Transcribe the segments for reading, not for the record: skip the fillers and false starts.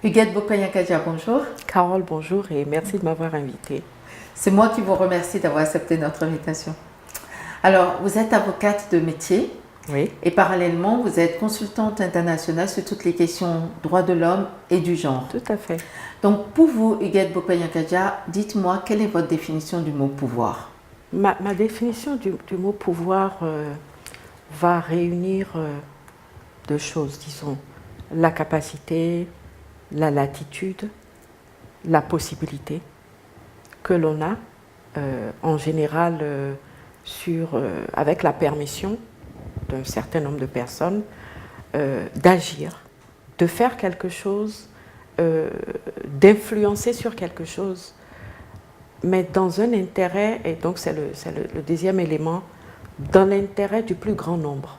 Huguette Bokoya-Kadja, bonjour. Carole, bonjour et merci de m'avoir invitée. C'est moi qui vous remercie d'avoir accepté notre invitation. Alors, vous êtes avocate de métier. Oui. Et parallèlement, vous êtes consultante internationale sur toutes les questions droits de l'homme et du genre. Tout à fait. Donc, pour vous, Huguette Bokoya-Kadja, dites-moi, quelle est votre définition du mot pouvoir? Ma définition du mot pouvoir va réunir deux choses, disons. La capacité, la latitude, la possibilité que l'on a en général avec la permission d'un certain nombre de personnes d'agir, de faire quelque chose, d'influencer sur quelque chose, mais dans un intérêt, et donc c'est le deuxième élément, dans l'intérêt du plus grand nombre.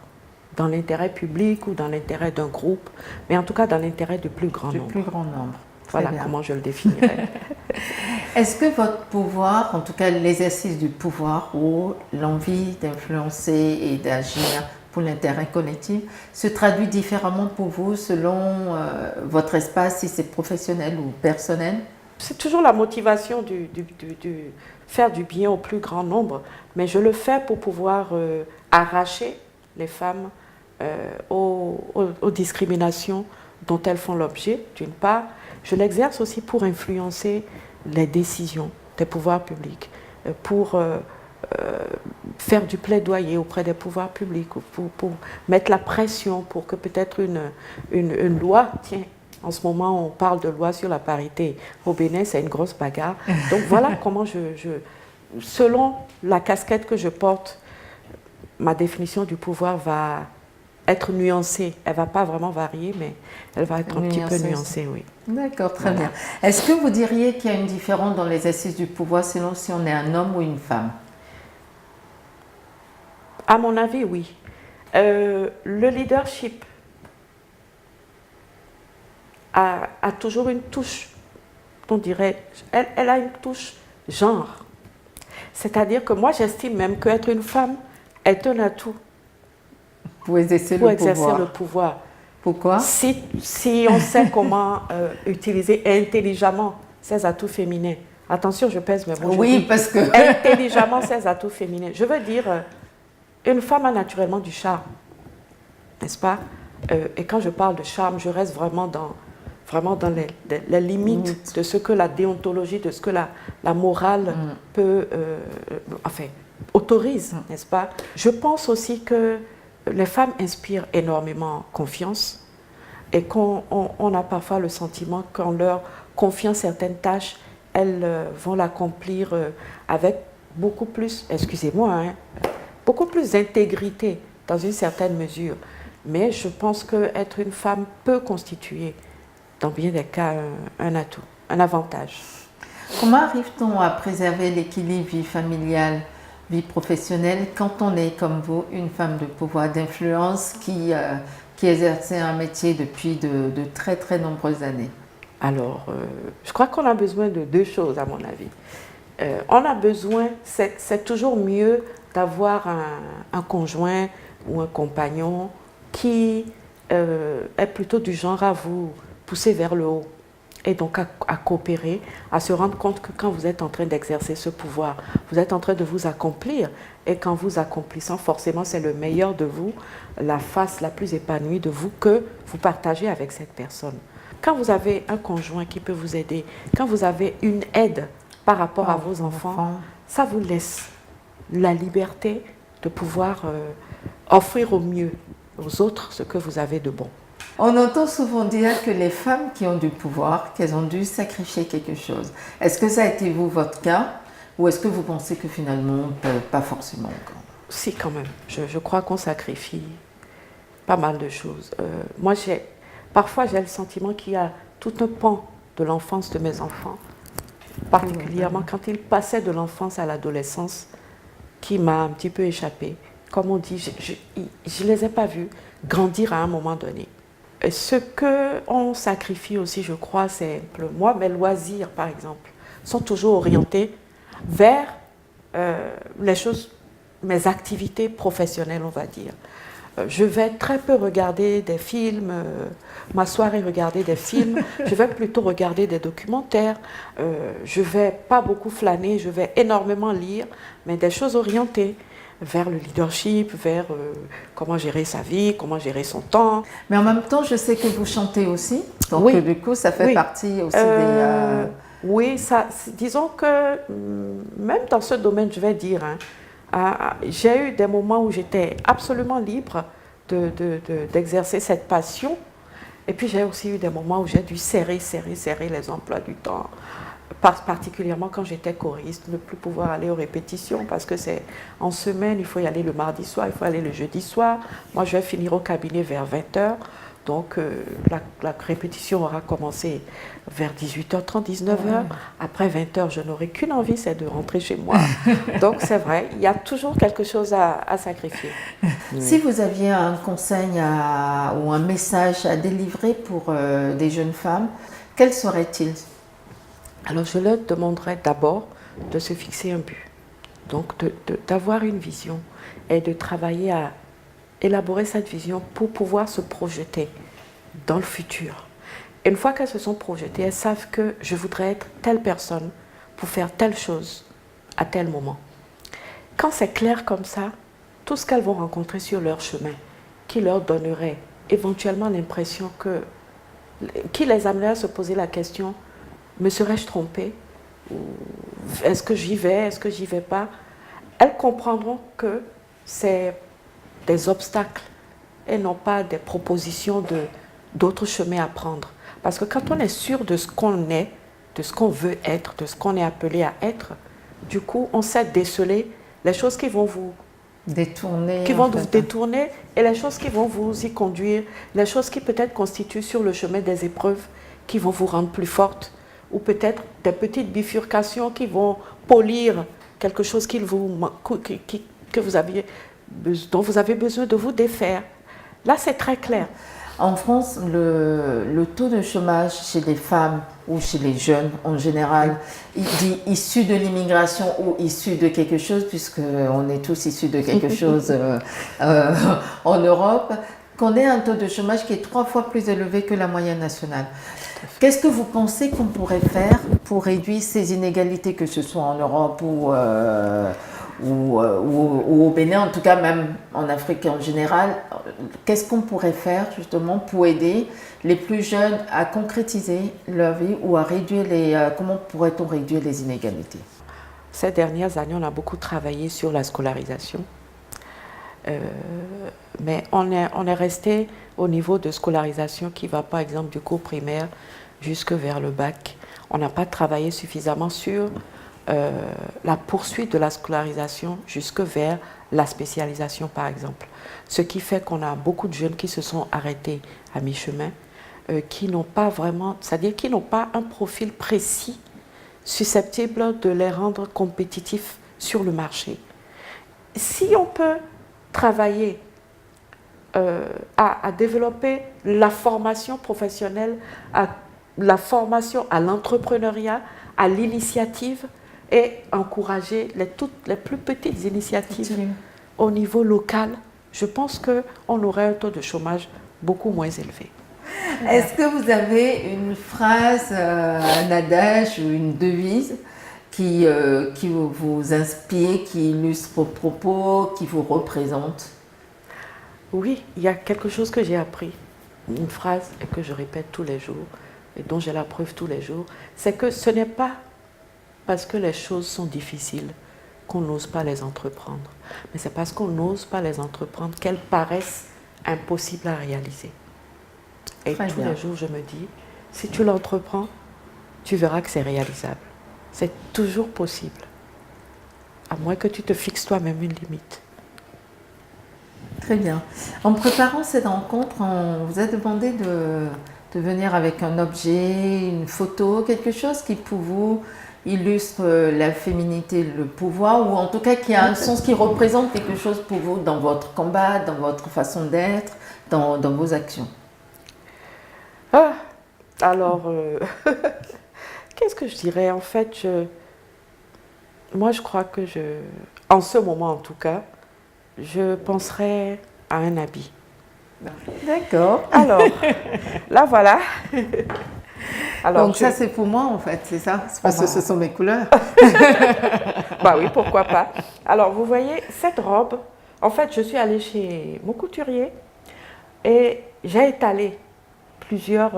Dans l'intérêt public ou dans l'intérêt d'un groupe, mais en tout cas dans l'intérêt du plus grand nombre. Du plus grand nombre. Voilà comment je le définirais. Est-ce que votre pouvoir, en tout cas l'exercice du pouvoir ou l'envie d'influencer et d'agir pour l'intérêt collectif, se traduit différemment pour vous selon votre espace, si c'est professionnel ou personnel? C'est toujours la motivation du faire du bien au plus grand nombre, mais je le fais pour pouvoir arracher les femmes aux discriminations dont elles font l'objet, d'une part. Je l'exerce aussi pour influencer les décisions des pouvoirs publics, pour faire du plaidoyer auprès des pouvoirs publics, pour mettre la pression pour que peut-être une loi, tiens, en ce moment on parle de loi sur la parité, au Bénin c'est une grosse bagarre, donc voilà comment selon la casquette que je porte, ma définition du pouvoir va être nuancée. Elle ne va pas vraiment varier, mais elle va être un petit peu nuancée, oui. D'accord, très bien. Est-ce que vous diriez qu'il y a une différence dans l'exercice du pouvoir selon si on est un homme ou une femme? À mon avis, oui. Le leadership a toujours une touche, on dirait, elle a une touche genre. C'est-à-dire que moi, j'estime même qu'être une femme est un atout pour exercer le pouvoir. Pourquoi? Si on sait comment utiliser intelligemment ces atouts féminins. Attention, je pèse mes mots. Oui, parce que... intelligemment ces atouts féminins. Je veux dire, une femme a naturellement du charme, n'est-ce pas? Et quand je parle de charme, je reste vraiment dans les limites de ce que la déontologie, de ce que la morale peut, autorise, n'est-ce pas? Je pense aussi que les femmes inspirent énormément confiance et qu'on a parfois le sentiment qu'on leur confie certaines tâches, elles vont l'accomplir avec beaucoup plus, excusez-moi, hein, beaucoup plus d'intégrité dans une certaine mesure. Mais je pense qu'être une femme peut constituer, dans bien des cas, un atout, un avantage. Comment arrive-t-on à préserver l'équilibre vie familiale, vie professionnelle, quand on est comme vous, une femme de pouvoir, d'influence qui exerce un métier depuis de très très nombreuses années? Alors, je crois qu'on a besoin de deux choses à mon avis. On a besoin, c'est toujours mieux d'avoir un conjoint ou un compagnon qui est plutôt du genre à vous pousser vers le haut. Et donc à coopérer, à se rendre compte que quand vous êtes en train d'exercer ce pouvoir, vous êtes en train de vous accomplir. Et qu'en vous accomplissant, forcément, c'est le meilleur de vous, la face la plus épanouie de vous que vous partagez avec cette personne. Quand vous avez un conjoint qui peut vous aider, quand vous avez une aide par rapport à vos enfants, ça vous laisse la liberté de pouvoir offrir au mieux aux autres ce que vous avez de bon. On entend souvent dire que les femmes qui ont du pouvoir, qu'elles ont dû sacrifier quelque chose. Est-ce que ça a été votre cas ou est-ce que vous pensez que finalement, pas forcément encore? Si, quand même. Je crois qu'on sacrifie pas mal de choses. Moi, parfois, j'ai le sentiment qu'il y a tout un pan de l'enfance de mes enfants, particulièrement quand ils passaient de l'enfance à l'adolescence, qui m'a un petit peu échappé. Comme on dit, je ne les ai pas vus grandir à un moment donné. Et ce qu'on sacrifie aussi, je crois, c'est moi, mes loisirs, par exemple, sont toujours orientés vers les choses, mes activités professionnelles, on va dire. Je vais très peu regarder des films, m'asseoir et regarder des films. Je vais plutôt regarder des documentaires. Je ne vais pas beaucoup flâner, je vais énormément lire, mais des choses orientées vers le leadership, vers comment gérer sa vie, comment gérer son temps. Mais en même temps, je sais que vous chantez aussi, donc oui. Du coup, ça fait partie aussi des... Oui, disons que même dans ce domaine, je vais dire, j'ai eu des moments où j'étais absolument libre d'exercer cette passion. Et puis j'ai aussi eu des moments où j'ai dû serrer les emplois du temps. Particulièrement quand j'étais choriste, ne plus pouvoir aller aux répétitions parce que c'est en semaine, il faut y aller le mardi soir, il faut aller le jeudi soir. Moi, je vais finir au cabinet vers 20h. Donc, la répétition aura commencé vers 18h30, 19h. Après 20h, je n'aurai qu'une envie, c'est de rentrer chez moi. Donc, c'est vrai, il y a toujours quelque chose à sacrifier. Si vous aviez un conseil ou un message à délivrer pour des jeunes femmes, quel serait-il? Alors, je leur demanderais d'abord de se fixer un but. Donc, d'avoir une vision et de travailler à élaborer cette vision pour pouvoir se projeter dans le futur. Et une fois qu'elles se sont projetées, elles savent que je voudrais être telle personne pour faire telle chose à tel moment. Quand c'est clair comme ça, tout ce qu'elles vont rencontrer sur leur chemin, qui leur donnerait éventuellement l'impression qui les amènerait à se poser la question, me serais-je trompée? Est-ce que j'y vais? Est-ce que j'y vais pas? Elles comprendront que c'est des obstacles et non pas des propositions d'autres chemins à prendre. Parce que quand on est sûr de ce qu'on est, de ce qu'on veut être, de ce qu'on est appelé à être, du coup, on sait déceler les choses qui vont vous détourner, détourner et les choses qui vont vous y conduire, les choses qui peut-être constituent sur le chemin des épreuves qui vont vous rendre plus forte, ou peut-être des petites bifurcations qui vont polir quelque chose dont vous avez besoin de vous défaire. Là, c'est très clair. En France, le taux de chômage chez les femmes ou chez les jeunes en général, il dit issus de l'immigration ou issus de quelque chose, puisqu'on est tous issus de quelque chose en Europe, qu'on ait un taux de chômage qui est 3 fois plus élevé que la moyenne nationale. Qu'est-ce que vous pensez qu'on pourrait faire pour réduire ces inégalités, que ce soit en Europe ou au Bénin, en tout cas même en Afrique en général? Qu'est-ce qu'on pourrait faire justement pour aider les plus jeunes à concrétiser leur vie ou à réduire comment pourrait-on réduire les inégalités? Ces dernières années, on a beaucoup travaillé sur la scolarisation. Mais on est resté au niveau de scolarisation qui va par exemple du cours primaire jusque vers le bac. On n'a pas travaillé suffisamment sur la poursuite de la scolarisation jusque vers la spécialisation par exemple. Ce qui fait qu'on a beaucoup de jeunes qui se sont arrêtés à mi-chemin, qui n'ont pas vraiment, c'est-à-dire qui n'ont pas un profil précis susceptible de les rendre compétitifs sur le marché. Si on peut travailler à développer la formation professionnelle, la formation à l'entrepreneuriat, à l'initiative et encourager les plus petites initiatives au niveau local, je pense qu'on aurait un taux de chômage beaucoup moins élevé. Est-ce que vous avez une phrase, un adage ou une devise qui vous inspire, qui illustre vos propos, qui vous représente? Oui, il y a quelque chose que j'ai appris, une phrase que je répète tous les jours et dont j'ai la preuve tous les jours, c'est que ce n'est pas parce que les choses sont difficiles qu'on n'ose pas les entreprendre, mais c'est parce qu'on n'ose pas les entreprendre qu'elles paraissent impossibles à réaliser. Et Très tous bien. les jours, je me dis, si tu l'entreprends, tu verras que c'est réalisable. C'est toujours possible. À moins que tu te fixes toi-même une limite. Très bien. En préparant cette rencontre, on vous a demandé de venir avec un objet, une photo, quelque chose qui pour vous illustre la féminité, le pouvoir, ou en tout cas qui a un sens, qui représente quelque chose pour vous dans votre combat, dans votre façon d'être, dans vos actions. Ah, alors, qu'est-ce que je dirais? En fait, moi, je crois que en ce moment en tout cas, je penserais à un habit. D'accord. Alors, là, voilà. Alors, Donc ça c'est pour moi en fait, c'est ça? C'est parce que ce sont mes couleurs. Bah oui, pourquoi pas. Alors, vous voyez, cette robe, en fait, je suis allée chez mon couturier et j'ai étalé plusieurs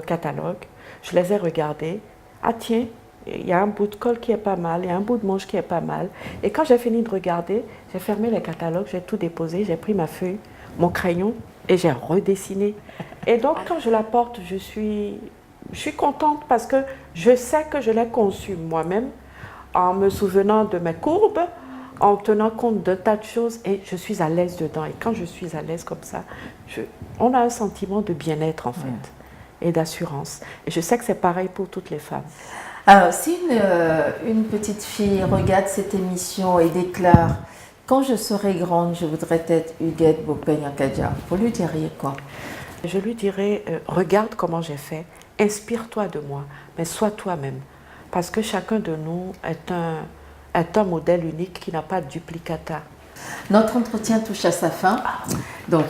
catalogues. Je les ai regardés. Ah tiens, il y a un bout de col qui est pas mal, il y a un bout de manche qui est pas mal. Et quand j'ai fini de regarder, j'ai fermé les catalogues, j'ai tout déposé, j'ai pris ma feuille, mon crayon et j'ai redessiné. Et donc, quand je la porte, je suis contente parce que je sais que je l'ai conçue moi-même en me souvenant de mes courbes, en tenant compte de tas de choses et je suis à l'aise dedans. Et quand je suis à l'aise comme ça, on a un sentiment de bien-être en fait et d'assurance. Et je sais que c'est pareil pour toutes les femmes. Alors, si une petite fille regarde cette émission et déclare « Quand je serai grande, je voudrais être Huguette Bokpe-Nyakadia », vous lui diriez quoi? Je lui dirais, regarde comment j'ai fait, inspire-toi de moi, mais sois toi-même. Parce que chacun de nous est un modèle unique qui n'a pas de duplicata. Notre entretien touche à sa fin. Donc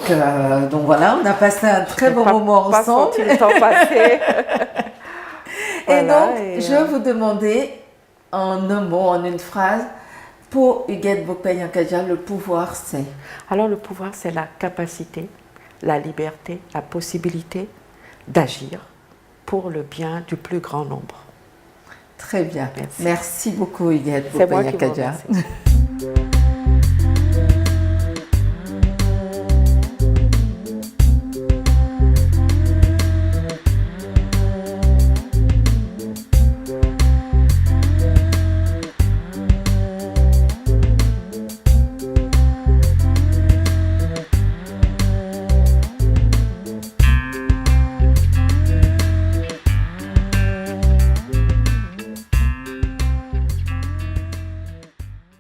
voilà, on a passé un très bon moment pas ensemble. senti le temps passer. Et donc, je vais vous demander en un mot, en une phrase, pour Huguette Bokpe-Nyakadia, le pouvoir c'est? Alors le pouvoir, c'est la capacité, la liberté, la possibilité d'agir pour le bien du plus grand nombre. Très bien. Merci. Merci beaucoup Huguette C'est moi qui vous Bokpe-Nyakadia. remercie.